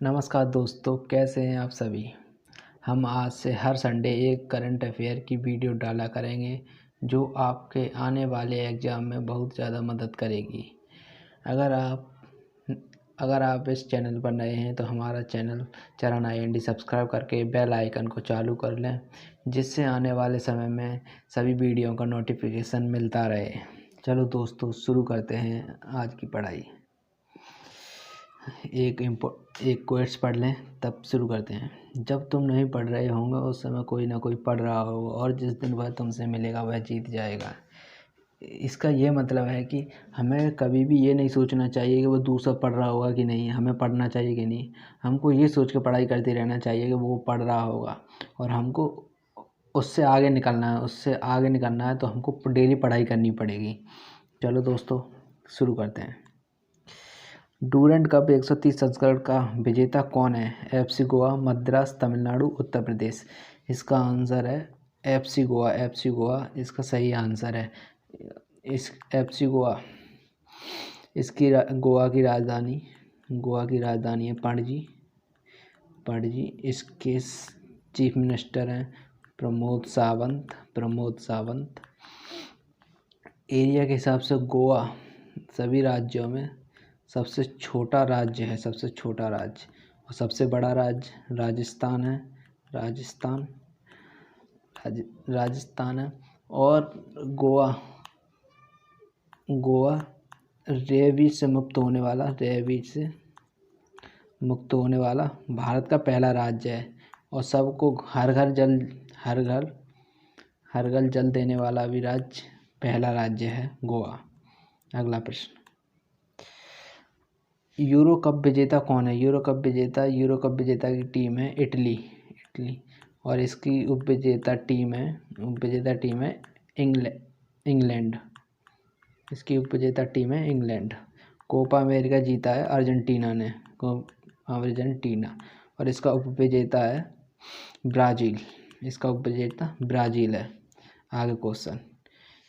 नमस्कार दोस्तों, कैसे हैं आप सभी। हम आज से हर संडे एक करंट अफेयर की वीडियो डाला करेंगे जो आपके आने वाले एग्ज़ाम में बहुत ज़्यादा मदद करेगी। अगर आप इस चैनल पर नए हैं तो हमारा चैनल चरण IND सब्सक्राइब करके बेल आइकन को चालू कर लें, जिससे आने वाले समय में सभी वीडियो का नोटिफिकेशन मिलता रहे। चलो दोस्तों, शुरू करते हैं आज की पढ़ाई। एक क्वेट्स पढ़ लें तब शुरू करते हैं। जब तुम नहीं पढ़ रहे होंगे उस समय कोई ना कोई पढ़ रहा होगा, और जिस दिन वह तुमसे मिलेगा वह जीत जाएगा। इसका ये मतलब है कि हमें कभी भी ये नहीं सोचना चाहिए कि वो दूसरा पढ़ रहा होगा कि नहीं, हमें पढ़ना चाहिए कि नहीं। हमको ये सोच के पढ़ाई करते रहना चाहिए कि वो पढ़ रहा होगा और हमको उससे आगे निकलना है तो हमको डेली पढ़ाई करनी पड़ेगी। चलो दोस्तों, शुरू करते हैं। डूरंड कप 130 संस्करण का विजेता कौन है? FC गोवा, मद्रास, तमिलनाडु, उत्तर प्रदेश। इसका आंसर है FC गोवा। FC गोवा इसका सही आंसर है। इस FC गोवा इसकी गोवा की राजधानी है पणजी। इसके चीफ मिनिस्टर हैं प्रमोद सावंत। एरिया के हिसाब से गोवा सभी राज्यों में सबसे छोटा राज्य है। और सबसे बड़ा राज्य राजस्थान है। और गोवा रेबीज से मुक्त होने वाला भारत का पहला राज्य है। और सबको हर घर जल देने वाला भी पहला राज्य है गोवा। अगला प्रश्न, यूरो कप विजेता कौन है? यूरो कप विजेता की टीम है इटली। और इसकी उपविजेता टीम है इंग्लैंड। इसकी उपविजेता टीम है इंग्लैंड। कोपा अमेरिका जीता है अर्जेंटीना ने। और इसका उपविजेता है ब्राज़ील है। आगे क्वेश्चन,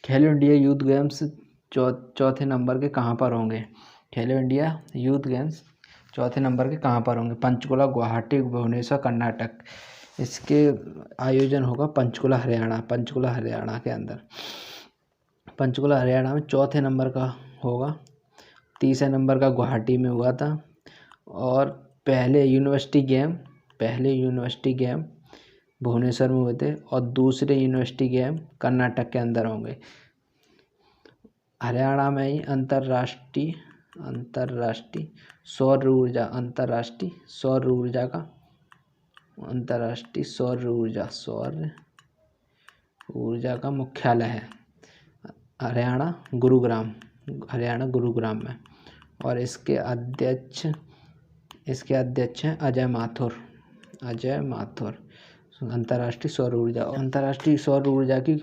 खेलो इंडिया यूथ गेम्स चौथे नंबर के कहाँ पर होंगे? खेलो इंडिया यूथ गेम्स चौथे नंबर के कहाँ पर होंगे? पंचकुला, गुवाहाटी, भुवनेश्वर, कर्नाटक। इसके आयोजन होगा पंचकुला हरियाणा के अंदर। पंचकुला हरियाणा में चौथे नंबर का होगा। तीसरे नंबर का गुवाहाटी में हुआ था। और पहले यूनिवर्सिटी गेम भुवनेश्वर में हुए थे और दूसरे यूनिवर्सिटी गेम कर्नाटक के अंदर होंगे। हरियाणा में ही अंतर्राष्ट्रीय सौर ऊर्जा का मुख्यालय है हरियाणा गुरुग्राम में। और इसके अध्यक्ष हैं अजय माथुर। अंतर्राष्ट्रीय सौर ऊर्जा की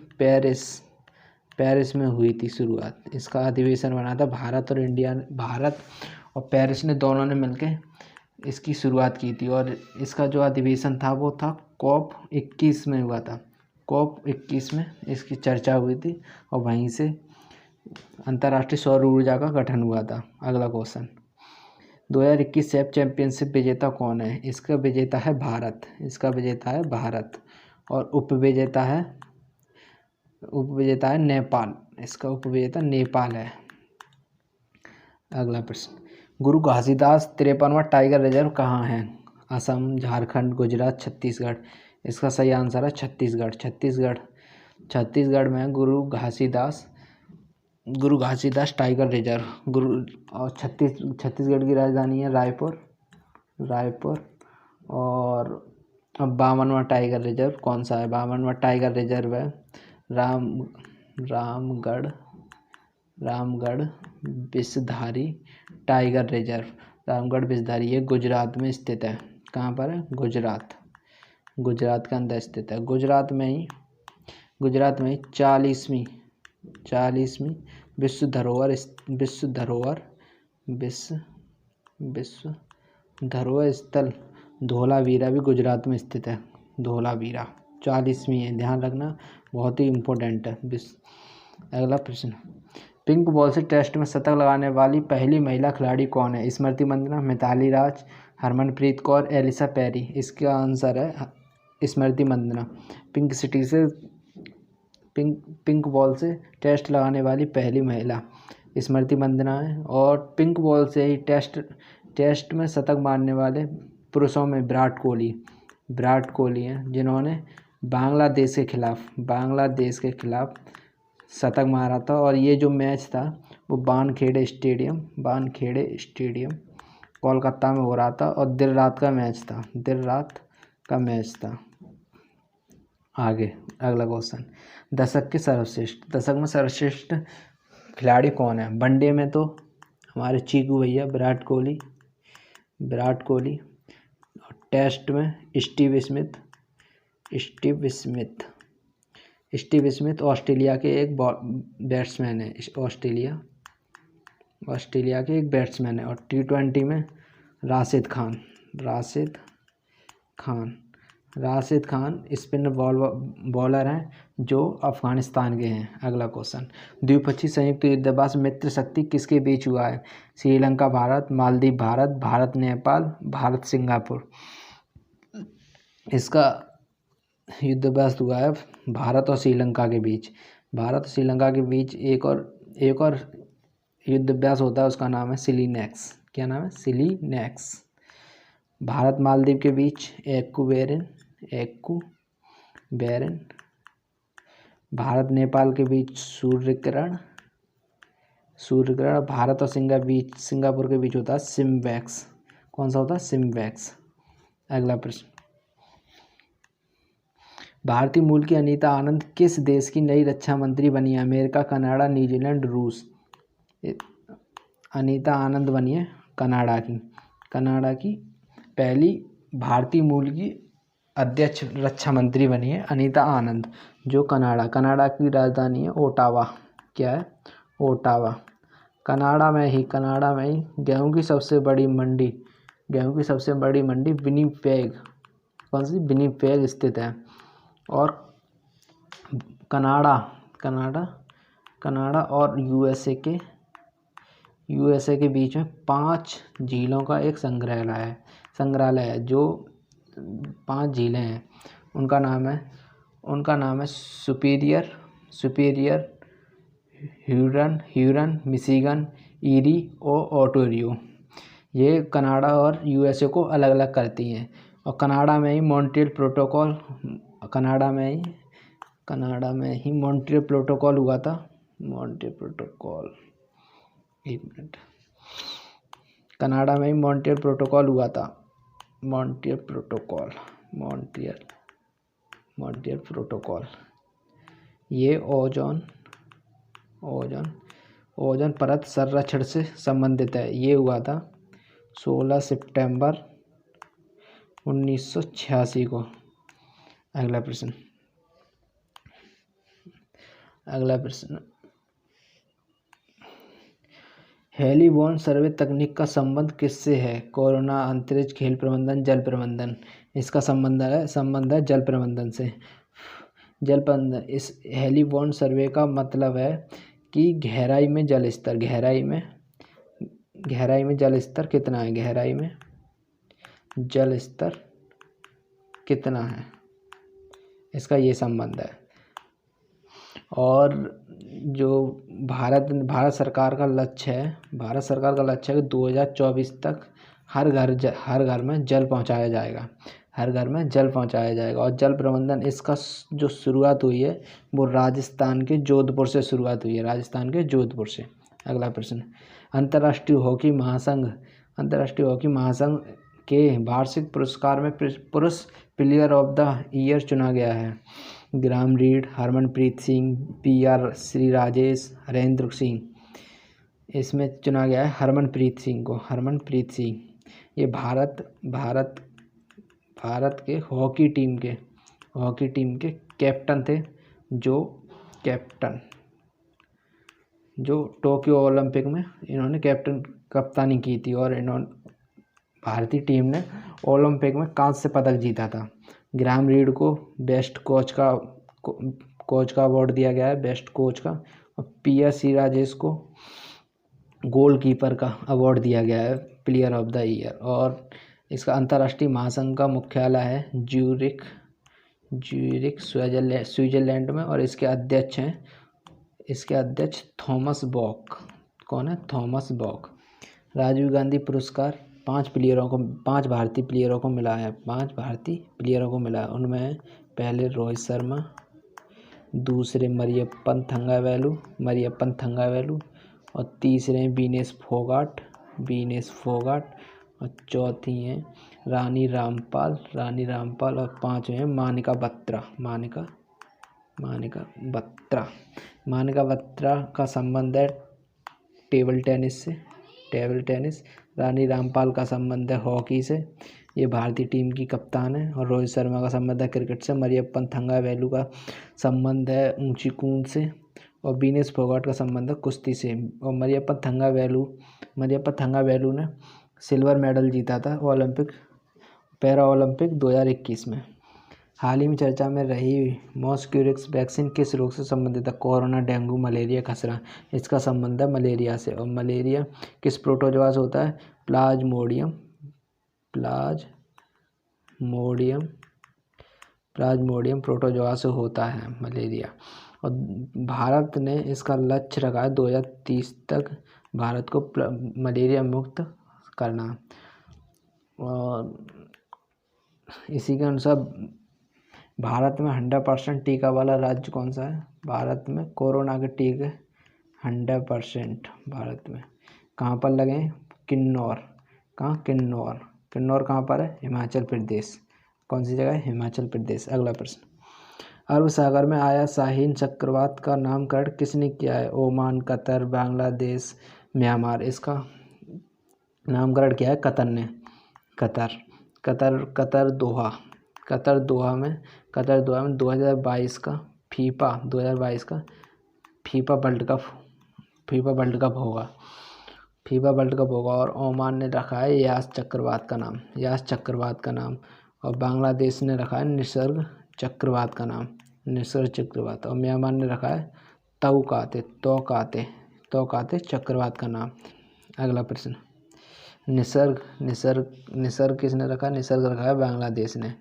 पेरिस में हुई थी शुरुआत। इसका अधिवेशन बना था भारत और पेरिस ने दोनों ने मिलकर इसकी शुरुआत की थी। और इसका जो अधिवेशन था वो था COP21 में हुआ था। COP21 में इसकी चर्चा हुई थी और वहीं से अंतर्राष्ट्रीय सौर ऊर्जा का गठन हुआ था। अगला क्वेश्चन, 2021 सेफ चैंपियनशिप विजेता कौन है? इसका विजेता है भारत। और उपविजेता है नेपाल। इसका उपविजेता नेपाल है। अगला प्रश्न, गुरु घासीदास 53वां टाइगर रिजर्व कहाँ है? असम, झारखंड, गुजरात, छत्तीसगढ़। इसका सही आंसर है छत्तीसगढ़ में गुरु घासीदास टाइगर रिजर्व। और छत्तीसगढ़ की राजधानी है रायपुर। और 52वां टाइगर रिजर्व कौन सा है? 52वां टाइगर रिजर्व है रामगढ़ विषधारी टाइगर रिजर्व। रामगढ़ विषधारी ये गुजरात में स्थित है। कहाँ पर है? गुजरात के अंदर स्थित है। गुजरात में ही 40वीं विश्व धरोहर स्थल धोलावीरा भी गुजरात में स्थित है। 40वीं है, ध्यान रखना, बहुत ही इम्पोर्टेंट है। अगला प्रश्न, पिंक बॉल से टेस्ट में शतक लगाने वाली पहली महिला खिलाड़ी कौन है? स्मृति मंदाना, मिताली राज, हरमनप्रीत कौर, एलिसा पेरी। इसका आंसर है स्मृति मंदाना। पिंक बॉल से टेस्ट लगाने वाली पहली महिला स्मृति मंदाना है। और पिंक बॉल से ही टेस्ट में शतक मारने वाले पुरुषों में विराट कोहली हैं, जिन्होंने बांग्लादेश के खिलाफ शतक मारा था। और ये जो मैच था वो वानखेड़े स्टेडियम कोलकाता में हो रहा था और देर रात का मैच था। आगे अगला क्वेश्चन, दशक में सर्वश्रेष्ठ खिलाड़ी कौन है? वनडे में तो हमारे चीकू भैया विराट कोहली। और टेस्ट में स्टीव स्मिथ ऑस्ट्रेलिया के एक बैट्समैन है। ऑस्ट्रेलिया के एक बैट्समैन है। और T20 में राशिद खान स्पिन बॉलर हैं जो अफगानिस्तान के हैं। अगला क्वेश्चन, द्विपक्षीय संयुक्त युद्धाभ्यास मित्र शक्ति किसके बीच हुआ है? श्रीलंका भारत, मालदीव भारत, भारत नेपाल, भारत सिंगापुर। इसका युद्धाभ्यास हुआ है भारत और श्रीलंका के बीच। एक और युद्धाभ्यास होता है, उसका नाम है सिलीनेक्स। क्या नाम है? सिलीनेक्स। भारत मालदीव के बीच एक्कू बेरन। भारत नेपाल के बीच सूर्यकिरण। भारत और सिंगापुर के बीच होता है सिमवैक्स। कौन सा होता है? सिमवैक्स। अगला प्रश्न, भारतीय मूल की अनीता आनंद किस देश की नई रक्षा मंत्री बनी है? अमेरिका, कनाडा, न्यूजीलैंड, रूस। अनीता आनंद बनी है कनाडा की पहली भारतीय मूल की अध्यक्ष रक्षा मंत्री बनी है अनीता आनंद, जो कनाडा की राजधानी है ओटावा। क्या है? ओटावा। कनाडा में ही गेहूं की सबसे बड़ी मंडी विनिपेग। कौन सी? विनिपेग स्थित है। और कनाडा और यूएसए के बीच में 5 झीलों का एक संग्रहालय है, जो 5 झीलें हैं। उनका नाम है सुपीरियर, ह्यूरन, मिशिगन, ईरी और ओंटारियो। ये कनाडा और यूएसए को अलग अलग करती हैं। और कनाडा में ही मॉन्ट्रियल प्रोटोकॉल हुआ था। कनाडा में ही मॉन्ट्रियल प्रोटोकॉल हुआ था। Montreal protocol. ये ओजोन परत संरक्षण से संबंधित है। ये हुआ था 16 सितंबर 1986 को। अगला प्रश्न, हेली बॉर्न सर्वे तकनीक का संबंध किससे है? कोरोना, अंतरिक्ष, खेल प्रबंधन, जल प्रबंधन। इसका संबंध है जल प्रबंधन से। इस हेली बॉर्न सर्वे का मतलब है कि गहराई में जल स्तर कितना है, जल स्तर कितना है, इसका ये संबंध है। और जो भारत सरकार का लक्ष्य है कि 2024 तक हर घर में जल पहुंचाया जाएगा। और जल प्रबंधन इसका जो शुरुआत हुई है वो राजस्थान के जोधपुर से अगला प्रश्न, अंतर्राष्ट्रीय हॉकी महासंघ के वार्षिक पुरस्कार में पुरुष प्लेयर ऑफ द ईयर चुना गया है। Graham Reid, Harmanpreet Singh, PR Sreejesh, Harendra Singh. इसमें चुना गया है हरमनप्रीत सिंह। ये भारत के हॉकी टीम के कैप्टन थे, जो टोक्यो ओलंपिक में इन्होंने कप्तानी की थी। और भारतीय टीम ने ओलंपिक में कांस्य पदक जीता था। ग्राहम रीड को बेस्ट कोच का अवार्ड दिया गया है, बेस्ट कोच का। और PR श्रीराजेश को गोलकीपर का अवार्ड दिया गया है, प्लेयर ऑफ द ईयर। और इसका अंतर्राष्ट्रीय महासंघ का मुख्यालय है ज्यूरिख स्विट्जरलैंड में, और इसके अध्यक्ष थॉमस बॉक। कौन है? थॉमस बॉक। राजीव गांधी पुरस्कार 5 भारतीय प्लेयरों को मिला है। 5 भारतीय प्लेयरों को मिला है। उनमें पहले रोहित शर्मा, दूसरे मरियप्पन थंगावेलु, और तीसरे वीनेस फोगाट, और चौथी हैं रानी रामपाल, और 5वें हैं मानिका बत्रा का संबंध है टेबल टेनिस। रानी रामपाल का संबंध है हॉकी से, ये भारतीय टीम की कप्तान है। और रोहित शर्मा का संबंध है क्रिकेट से। मरियप्पन थंगावेलु का संबंध है ऊंची कूद से, और वीनेस फोगाट का संबंध है कुश्ती से। और मरियप्पन थंगावेलु ने सिल्वर मेडल जीता था पैरा ओलंपिक 2021 में। हाल ही में चर्चा में रही मॉस्क्यूरिक्स वैक्सीन किस रोग से संबंधित है? कोरोना, डेंगू, मलेरिया, खसरा। इसका संबंध है मलेरिया से। और मलेरिया किस प्रोटोजोआ से होता है? प्लाज्मोडियम प्रोटोजोआ से होता है मलेरिया। और भारत ने इसका लक्ष्य रखा है 2030 तक भारत को मलेरिया मुक्त करना। और इसी के अनुसार भारत में 100% टीका वाला राज्य कौन सा है? भारत में कोरोना के टीके 100% भारत में कहाँ पर लगे? किन्नौर। किन्नौर कहाँ पर है? हिमाचल प्रदेश। कौन सी जगह है? हिमाचल प्रदेश। अगला प्रश्न, अरब सागर में आया शाहीन चक्रवात का नामकरण किसने किया है? Oman, Qatar, Bangladesh, Myanmar. इसका नामकरण किया है कतर ने। कतर दोहा में 2022 का फीफा वर्ल्ड कप होगा। और ओमान ने रखा है यास चक्रवात का नाम। और बांग्लादेश ने रखा है निसर्ग चक्रवात का नाम। और म्यांमार ने रखा है तौकाते चक्रवात का नाम। अगला प्रश्न, निसर्ग किसने रखा? निसर्ग रखा है बांग्लादेश ने।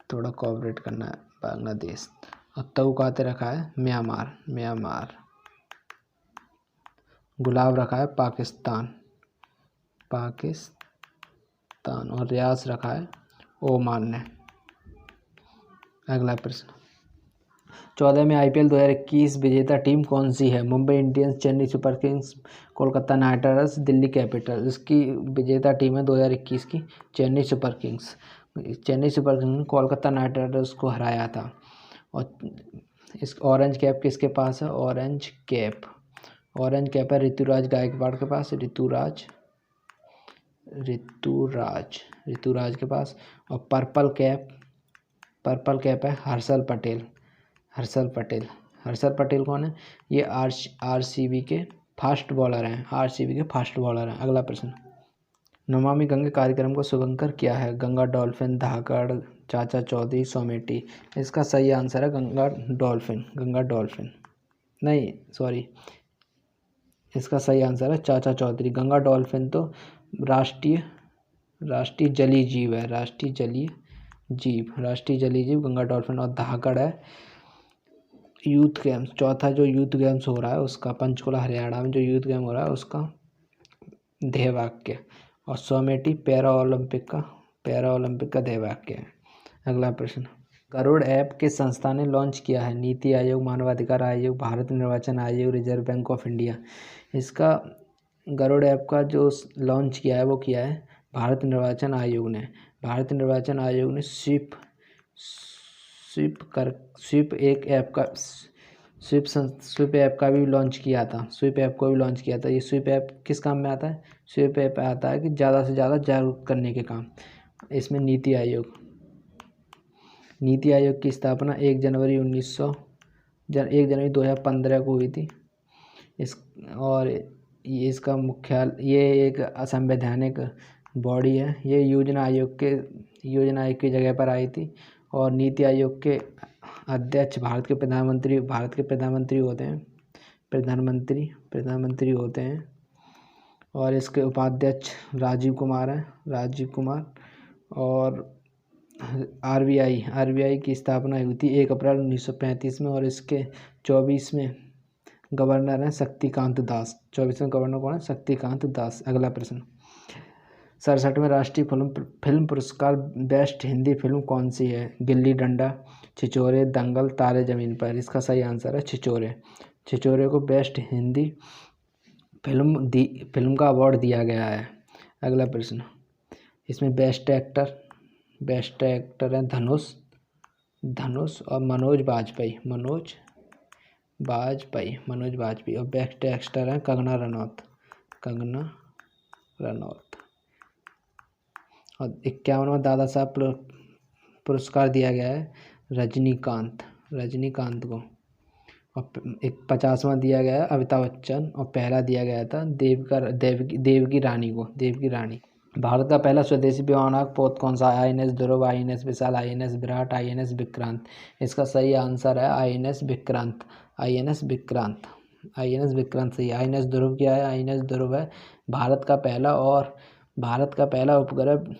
थोड़ा कोऑपरेट करना है, बांग्लादेश। और तौकाते रखा है म्यांमार। गुलाब रखा है पाकिस्तान। और रियास रखा है ओमान ने। अगला प्रश्न, 14वें IPL 2021 विजेता टीम कौन सी है? Mumbai Indians, Chennai super Kings, Kolkata night Riders, Delhi capital. इसकी विजेता टीम है 2021 की चेन्नई सुपर किंग्स ने कोलकाता नाइट राइडर्स को हराया था। और इस ऑरेंज कैप किसके पास है? ऑरेंज कैप है ऋतुराज गायकवाड़ के पास। ऋतुराज के पास। और पर्पल कैप है हर्षल पटेल कौन है? ये RCB के फास्ट बॉलर हैं। अगला प्रश्न, नमामि गंगे कार्यक्रम को शुभंकर क्या है? गंगा डॉल्फिन, धाकड़, चाचा चौधरी, सोमेटी। इसका सही आंसर है गंगा डॉल्फिन। नहीं, सॉरी, इसका सही आंसर है चाचा चौधरी। गंगा डॉल्फिन तो राष्ट्रीय जलीय जीव है। राष्ट्रीय जलीय जीव गंगा डॉल्फिन। और धाकड़ है यूथ गेम्स। चौथा जो यूथ गेम्स हो रहा है उसका, पंचकुला हरियाणा में जो यूथ गेम हो रहा है उसका ध्येय वाक्य। और सोमेटी पैरा ओलंपिक का ध्येय वाक्य है। अगला प्रश्न, गरुड़ ऐप किस संस्था ने लॉन्च किया है? नीति आयोग, मानवाधिकार आयोग, भारत निर्वाचन आयोग, रिजर्व बैंक ऑफ इंडिया। इसका गरुड़ ऐप का जो लॉन्च किया है वो किया है भारत निर्वाचन आयोग ने। स्वीप ऐप का भी लॉन्च किया था। ये स्वीप ऐप किस काम में आता है? स्वीप ऐप आता है कि ज़्यादा से ज़्यादा जागरूक करने के काम। इसमें नीति आयोग की स्थापना 1 जनवरी 2015 को हुई थी। इसका मुख्यालय, ये एक असंवैधानिक बॉडी है। ये योजना आयोग की जगह पर आई थी। और नीति आयोग के अध्यक्ष भारत के प्रधानमंत्री होते हैं। प्रधानमंत्री होते हैं। और इसके उपाध्यक्ष राजीव कुमार हैं, राजीव कुमार। और आरबीआई की स्थापना हुई थी 1 अप्रैल 1935 में, और इसके 24वें गवर्नर हैं शक्तिकांत दास। 24वें गवर्नर कौन है? शक्तिकांत दास। अगला प्रश्न, 67वें राष्ट्रीय फिल्म पुरस्कार बेस्ट हिंदी फिल्म कौन सी है? गिल्ली डंडा, छिछोरे, दंगल, तारे ज़मीन पर। इसका सही आंसर है छिछोरे। छिछोरे को बेस्ट हिंदी फिल्म का अवार्ड दिया गया है। अगला प्रश्न, इसमें बेस्ट एक्टर हैं धनुष और मनोज बाजपेयी। और बेस्ट एक्टर हैं कंगना रनौत। और 51वां दादा साहब पुरस्कार दिया गया है रजनीकांत को। और 50वां दिया गया है अमिताभ बच्चन, और पहला दिया गया था देवकी रानी। भारत का पहला स्वदेशी विमानक पोत कौन सा? INS ध्रुव, INS विशाल, INS विराट, INS विक्रांत। इसका सही आंसर है INS विक्रांत सही। INS ध्रुव क्या है? INS ध्रुव है भारत का पहला उपग्रह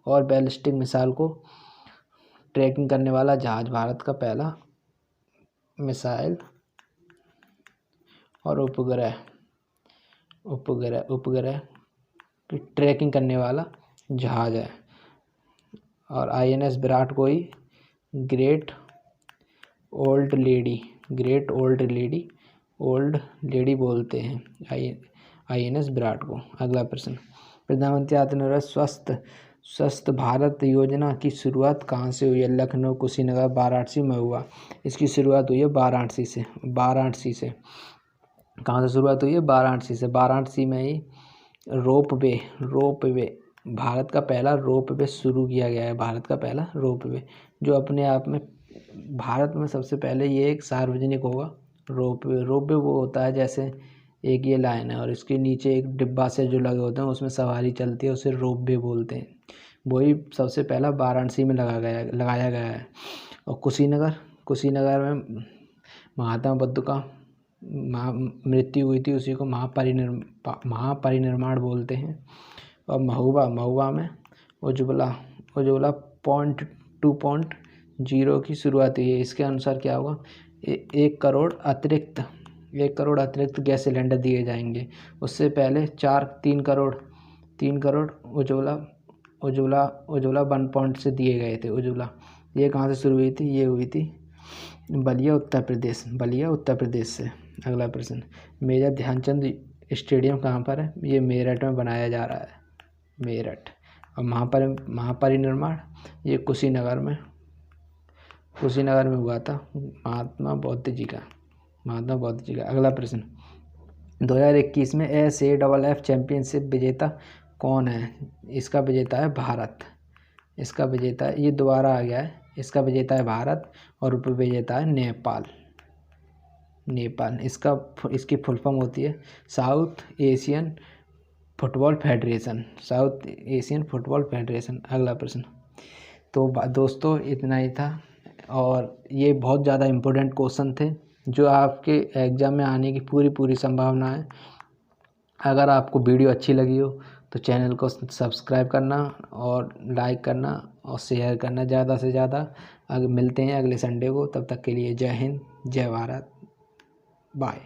और बैलिस्टिक मिसाइल को ट्रैकिंग करने वाला जहाज। भारत का पहला मिसाइल और उपग्रह की ट्रैकिंग करने वाला जहाज है। और INS विराट को ही ग्रेट ओल्ड लेडी बोलते हैं, INS विराट को। अगला प्रश्न, प्रधानमंत्री आत्मनिर्भर स्वस्थ भारत योजना की शुरुआत कहाँ से हुई है? लखनऊ, कुशीनगर, वाराणसी, महुआ। इसकी शुरुआत हुई है वाराणसी से। कहाँ से शुरुआत हुई है? वाराणसी से। वाराणसी में ही रोपवे भारत का पहला रोपवे शुरू किया गया है। भारत का पहला रोपवे, जो अपने आप में भारत में सबसे पहले ये एक सार्वजनिक होगा। रोपवे वो होता है जैसे एक ये लाइन है और इसके नीचे एक डिब्बा से जो लगे होते हैं उसमें सवारी चलती है, उसे रोपवे बोलते हैं। वही सबसे पहला वाराणसी में लगाया गया है। और कुशीनगर में महात्मा बुद्ध का मृत्यु हुई थी, उसी को महापरिनिर्वाण बोलते हैं। और महुआ में उज्ज्वला 2.0 की शुरुआत हुई है। इसके अनुसार क्या होगा? 1 करोड़ अतिरिक्त गैस सिलेंडर दिए जाएंगे। उससे पहले 3 करोड़ उज्ज्वला 1 से दिए गए थे। उज्ज्वला ये कहाँ से शुरू हुई थी? ये हुई थी बलिया उत्तर प्रदेश से। अगला प्रश्न, मेजर ध्यानचंद स्टेडियम कहाँ पर है? ये मेरठ में बनाया जा रहा है, मेरठ। और महापरिनिर्वाण ये कुशीनगर में हुआ था, महात्मा बौद्ध जी का। अगला प्रश्न, 2021 में SAFF चैंपियनशिप विजेता कौन है? इसका विजेता है भारत। ये दोबारा आ गया है। इसका विजेता है भारत और उप विजेता है नेपाल। इसकी फुल फॉर्म होती है साउथ एशियन फुटबॉल फेडरेशन। अगला प्रश्न, तो दोस्तों इतना ही था, और ये बहुत ज़्यादा इम्पोर्टेंट क्वेश्चन थे जो आपके एग्ज़ाम में आने की पूरी संभावना है। अगर आपको वीडियो अच्छी लगी हो तो चैनल को सब्सक्राइब करना और लाइक करना और शेयर करना ज़्यादा से ज़्यादा। मिलते हैं अगले संडे को, तब तक के लिए जय हिंद, जय भारत, बाय।